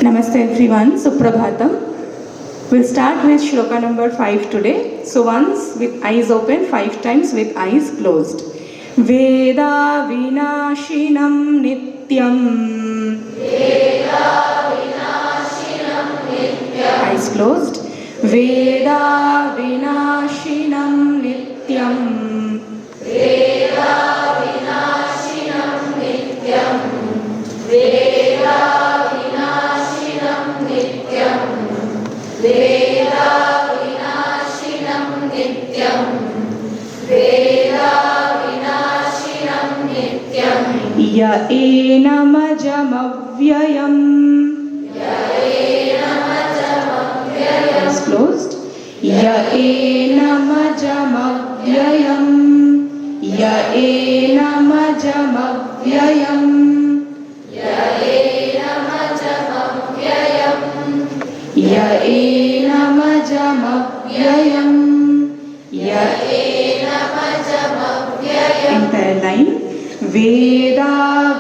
Namaste everyone, Suprabhatam. We'll start with shloka number 5 today. So once with eyes open, 5 times with eyes closed. Veda vinashinam nityam. Veda vinashinam nityam. Eyes closed. Veda vinashinam nityam. Veda vinashinam nityam. Veda vinashinam nityam. Veda vinashinam nityam. Veda vinashinam nityam. Ya enamajamavyayam. Ya enamajamavyayam. Eyes closed. Ya enamajamavyayam. Ya enamajamavyayam. Ya enamajamavyayam. Ya enamajamavyayam. Ya enamajamavyayam. entire line. Veda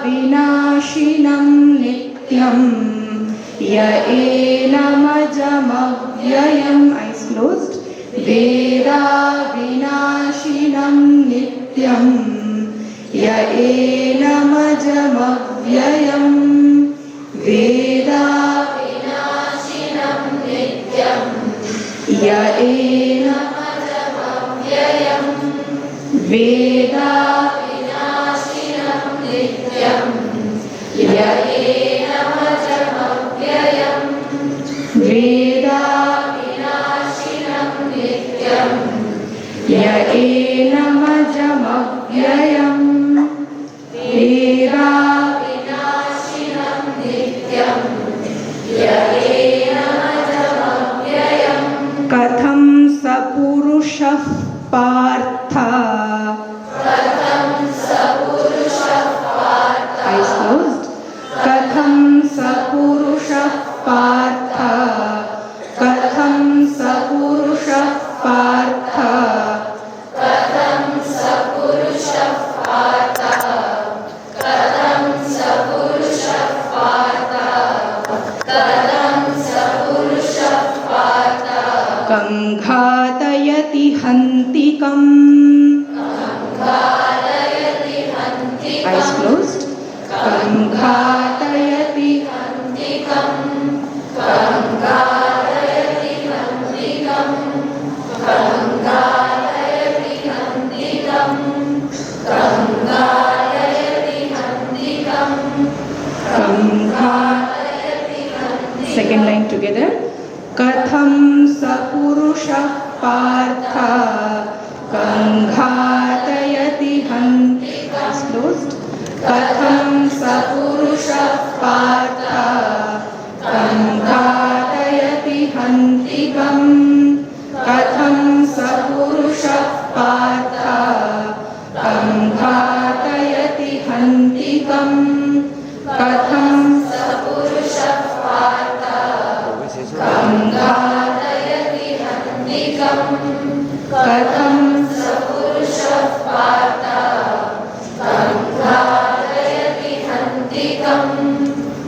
vinashinam nityam. Ya enamajamavyayam. Eyes closed. Veda vinashinam nityam. Ya enamajamavyayam. Veda vinashinam nityam. ya enamajamavyayam. Veda vinashinam nityam. Ya enamajamavyayam. Veda vinashinam nityam. ya enamajamavyayam. Veda vinashinam nityam. Ya enamajamavyayam. katham sapurushah partha. Katham sapurushah partha. Eyes closed. Katham sapurushah partha. Katham sapurushah partha. Katham sapurushah partha. Katham sapurushah partha. Katham sapurushah partha. Ganghatayati hantikam. Ganghatayati hantikam. Eyes closed. Ganghatayati Hantikam. Ganghatayati hantikam. Ganghatayati hantikam. Ganghatayati hantikam. Gangha. Second line together. Katham sapurushah partha. Ganghatayati hantikam. Eyes closed. Katham sapurushah partha. Ganghatayati hantikam. Katham sapurushah partha. Ganghatayati hantikam. Katham Sapurushah partha. Ganghatayati hantikam. Katham Sapurushah partha. Ganghatayati hantikam.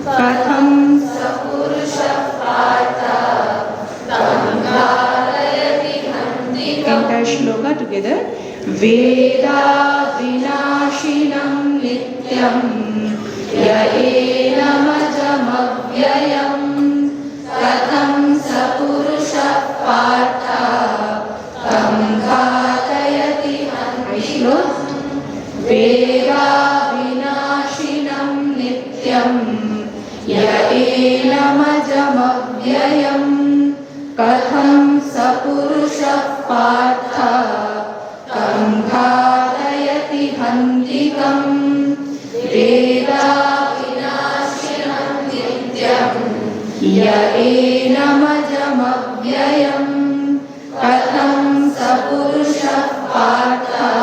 Katham Sapurushah partha. Ganghatayati hantikam. entire shloka together. Veda vinashinam nityam. Ya enamajamavyayam. Katham sapurushah partha. Ganghatayati hantikam. Veda vinashinam nityam. Ya enamajamavyayam. Katham sapurushah partha. Ganghatayati hantikam. Veda vinashinam nityam. ya enamajamavyayam. Katham sapurushah partha.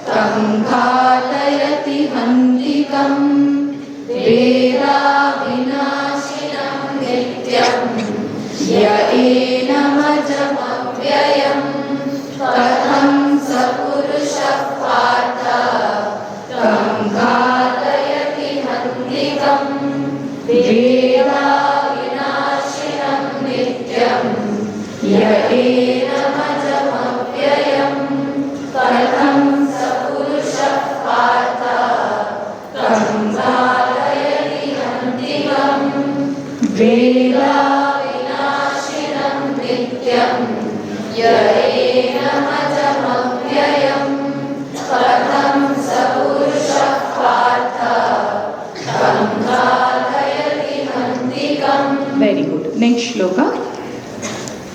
Ganghatayati hantikam. Veda vinashinam nityam. ya enamajamavyayam. Katham sapurushah partha. Ganghatayati hantikam. Veda एनमजमव्ययं कथं स पुरुषः पार्थ कंसालयति हन्तिकम् वेदाविनाशिनं नित्यं य एनमजमव्ययं कथं स पुरुषः Partha कंसालयति हन्तिकम्. Very good. Next shloka.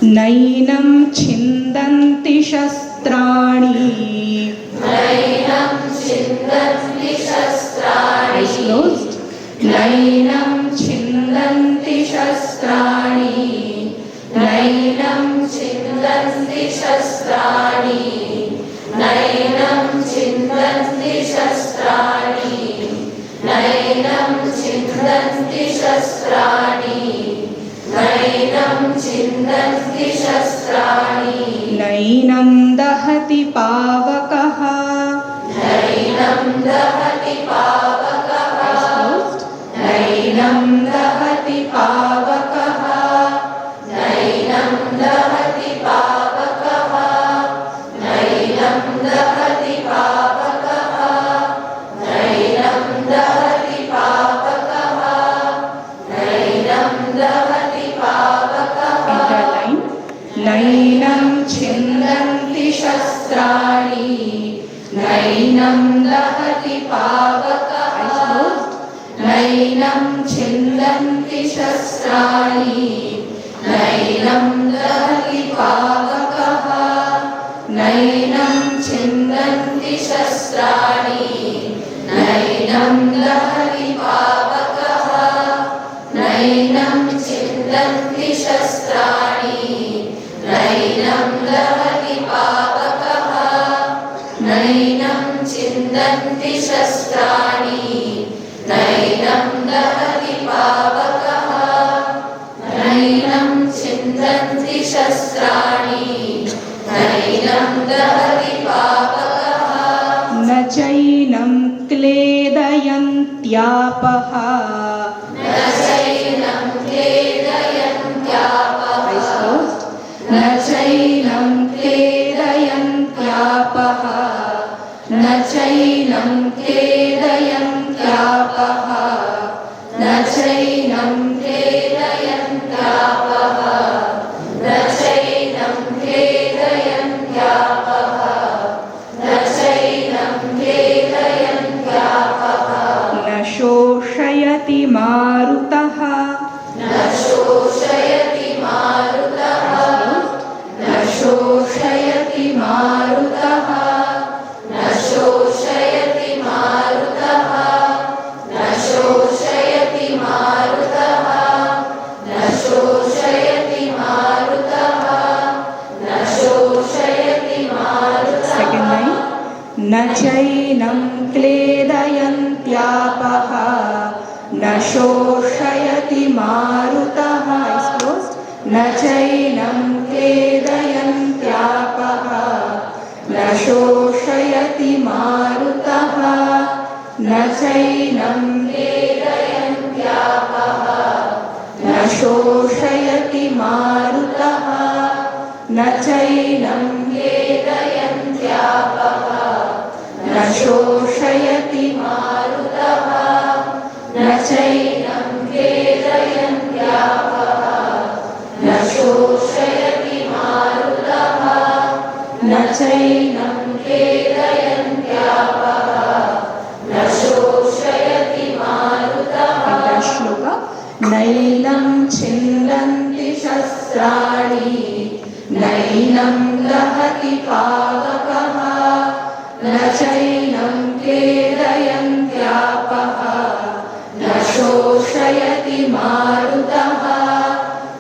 नैनं छिन्दन्ति शस्त्राणि. नैनं छिन्दन्ति शस्त्राणि. Eyes closed. नैनं छिन्दन्ति शस्त्राणि. नैनं छिन्दन्ति शस्त्राणि. नैनं छिन्दन्ति शस्त्राणि. नैनं छिन्दन्ति शस्त्राणि. नैनं छिन्दन्ति शस्त्राणि. नैनं दहति पावकः. नैनं दहति पावकः. नैनं दहति पावकः. नैनं दहति पावकः. नैनं दहति पावकः. नैनं दहति पावकः. नैनं दहति पावकः. Interline. नैनं छिन्दन्ति शस्त्राणि. नैनं दहति पावकः. नैनं छिन्दन्ति शस्त्राणि. नैनं दहति पावकः. नैनं छिन्दन्ति शस्त्राणि. नैनं दहति पावकः. नैनं छिन्दन्ति शस्त्राणि. नैनं दहति पावकः. नैनं छिन्दन्ति शस्त्राणि. नैनं दहति पावकः. नैनं छिन्दन्ति शस्त्राणि. नैनं दहति पावकः. न चैनं क्लेदयन्त्यापः. न चैनं क्लेदयन्त्यापः. न चैनं क्लेदयन्त्यापः. न चैनं क्लेदयन्त्यापः. न चैनं क्लेदयन्त्यापः. न चैनं क्लेदयन्त्यापः. न चैनं क्लेदयन्त्यापः. न शोषयति मारुतः. न शोषयति मारुतः. न शोषयति मारुतः. न शोषयति मारुतः. न शोषयति मारुतः. न शोषयति मारुतः. न शोषयति मारुतः. Second line. न चैनं क्लेदयन्त्यापः. न शोषयति मारुतः. Eyes closed. न चैनं क्लेदयन्त्यापः. न शोषयति मारुतः. न चैनं क्लेदयन्त्यापः. न शोषयति मारुतः. न चैनं क्लेदयन्त्यापः. न शोषयति मारुतः. न चैनं क्लेदयन्त्यापः. न शोषयति मारुतः. न चैनं क्लेदयन्त्यापः. न शोषयति मारुतः. श्लोका. नैनं छिन्दन्ति शस्त्राणि. नैनं दहति पावकः. न चैनं क्लेदयन्त्यापः. न शोषयति मारुतः.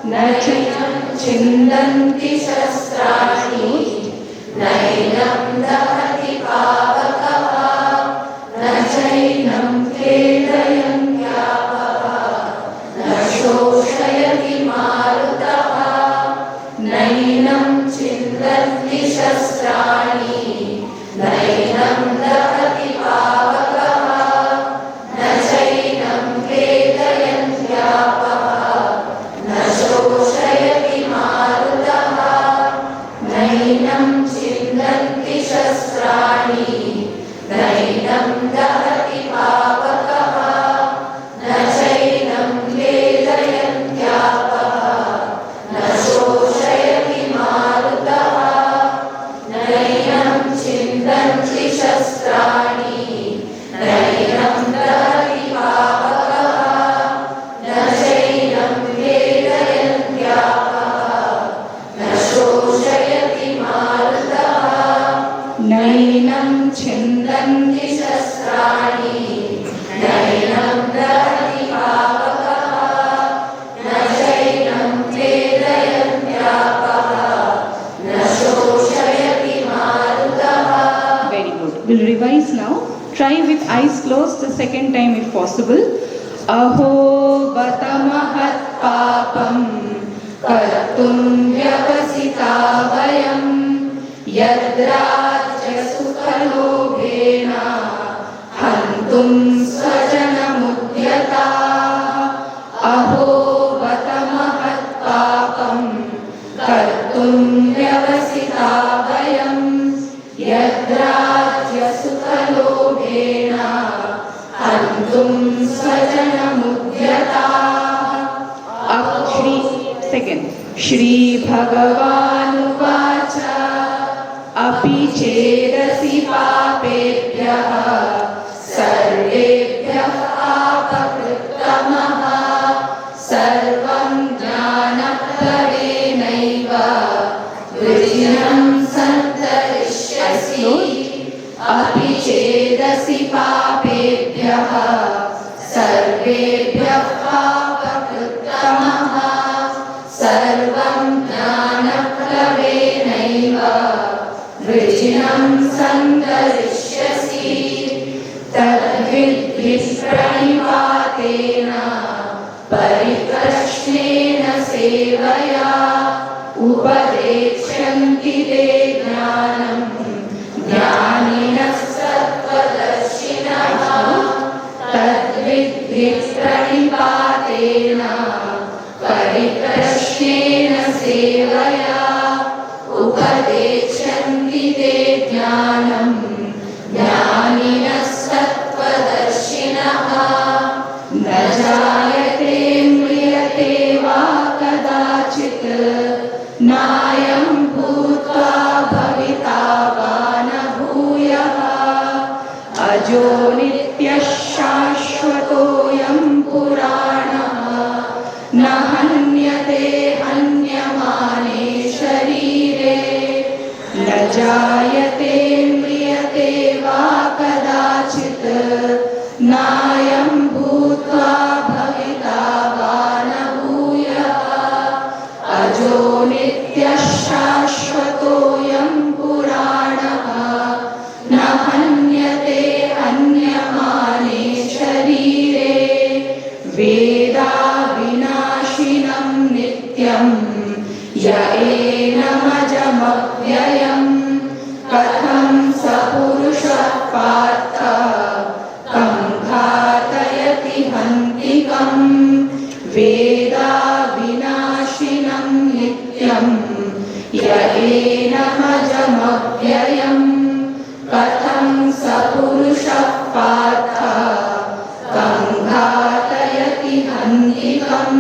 न चैनं छिन्दन्ति शस्त्राणि. नैनं दहति पावकः. न चैनं क्लेदयन्त्यापः. न शोषयति मारुतः. नैनं छिन्दन्ति शस्त्राणि. नैनं दहति पावकः. न चैनं क्लेदयन्त्यापः. न शोषयति मारुतः. शोषयति मारुतः नैनं छिन्दन्ति शस्त्राणि नैनं दहति पावकः न चैनं क्लेदयन्त्यापः न शोषयति मारुतः. Very good. We'll revise now. Try with eyes closed the second time if possible. Aho bata mahat papam kartum vyavasita vayam yadrajya sukhalobhena hantum swajanamudhyata. Aho bata mahat papam kartum vyavasita vayam yadrajya sukhalobhena hantum swajanamudhyata. Up Shri second. Shri Bhagavanuvacha api chedasi papebhyah sarvebhyah apakrittamah sarvam jnanapradenaiva vrijinam santarishyasi. Api chedasi papebhyah sarvebhyah apakrittamah sarvam jnanapradenaiva vrijinam santarishyasi. Tadvidhi pranipatena pariprashnena sevaya upadekshyanti te jnanam jnaninas sattvadarshinaha. Tadvidhi pranipatena pariprashnena sevaya upadekshyanti te jnanam jnaninas sattvadarshinaha. Na jayate mriyate va kadachit nayam bhutva bhavita va na bhuyah ajo nityah shashvatoyam puranah na hanyate hanyamane sharire. Na jayate mriyate va kadachit nayam bhutva bhavita va na bhuyah ajo nityah shashvatoyam puranah na hanyate hanyamane sharire. Veda vinashinam nityam ya enamajamavyayam katham sapurusha partha kam ghatayati hantikam. Veda vinashinam nityam ya enamajamavyayam katham sapurusha partha kam ghatayati hantikam.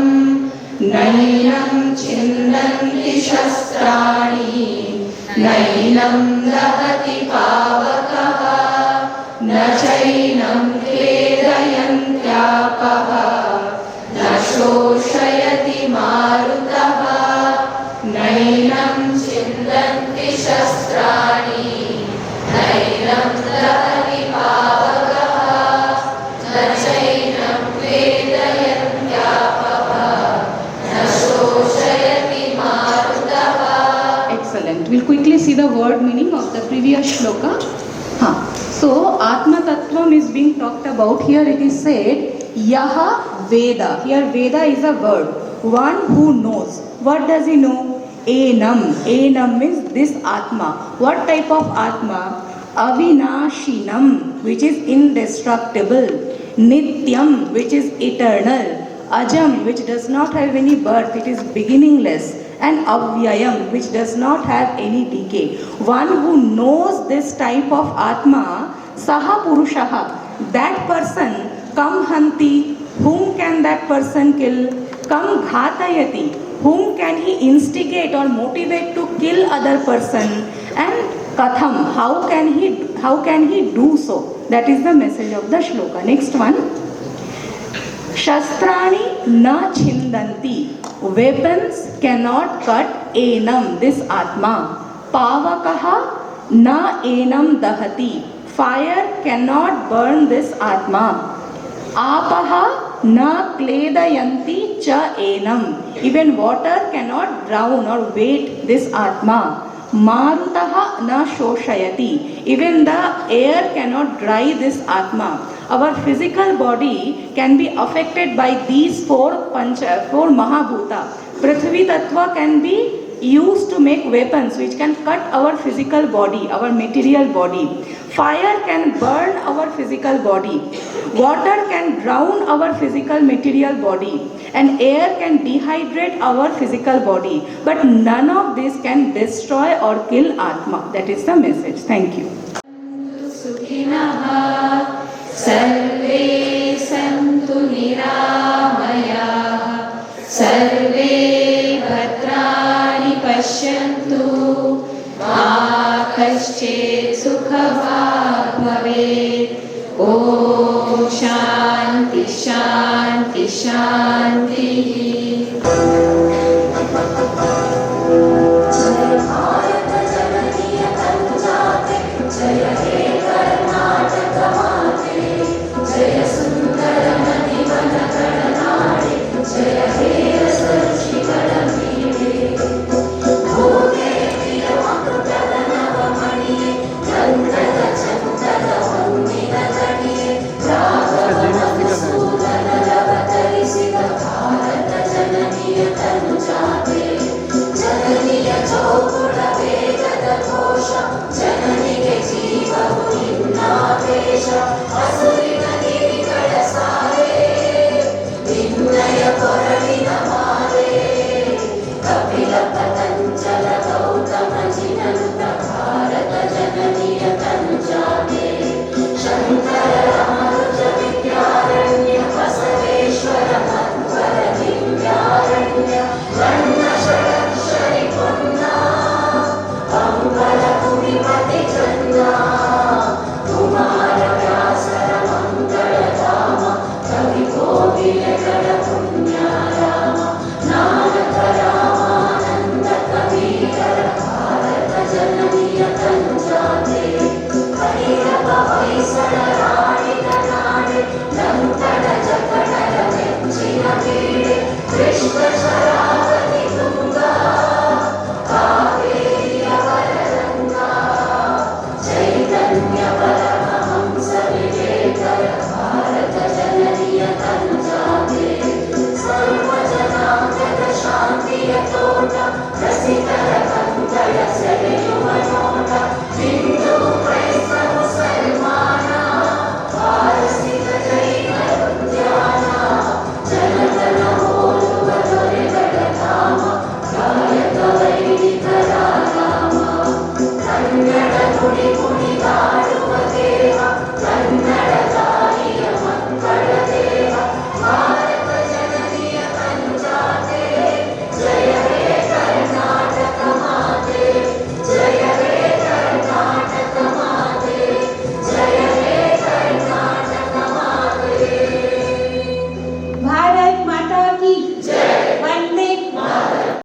Nainam chindanti shastrani nainam dahati pavakah na chainam kledayantyapah na shoshayati marutah. Nainam chindanti shastrani nainam dahati pavakah na chainam kledayantyapah na shoshayati marutah. Excellent. We'll quickly see the word meaning of the previous shloka. So Atma Tattvam is being talked about. Here it is said Yaha Veda. Here Veda is a word. One who knows. What does he know? Enam. Enam means this Atma. What type of Atma? Avinashinam, which is indestructible. Nityam, which is eternal. Ajam, which does not have any birth, it is beginningless. And Avyayam, which does not have any decay. One who knows this type of Atma, Saha Purushaha, that person, Kam Hanti, whom can that person kill? Kam Ghatayati, whom can he instigate or motivate to kill other person? And Katham, how can he do so? That is the message of the shloka. Next one. Shastrani na chindanti. Weapons cannot cut enam, this Atma. Pavakaha na enam dahati. Fire cannot burn this Atma. Apaha na kledayanti cha enam. Even water cannot drown or weight this Atma. Marutaha na shoshayati. Even the air cannot dry this Atma. Our physical body can be affected by these four Mahabhuta. Prithvi Tattva can be used to make weapons which can cut our physical body, our material body. Fire can burn our physical body. Water can drown our physical material body. And air can dehydrate our physical body. But none of this can destroy or kill Atma. That is the message. Thank you. सुखिनः सर्वे सन्तु निरामयाः सर्वे भद्राणि पश्यन्तु मा कश्चित् सुखभाग् भवेत् ॐ शान्ति शान्ति शान्तिः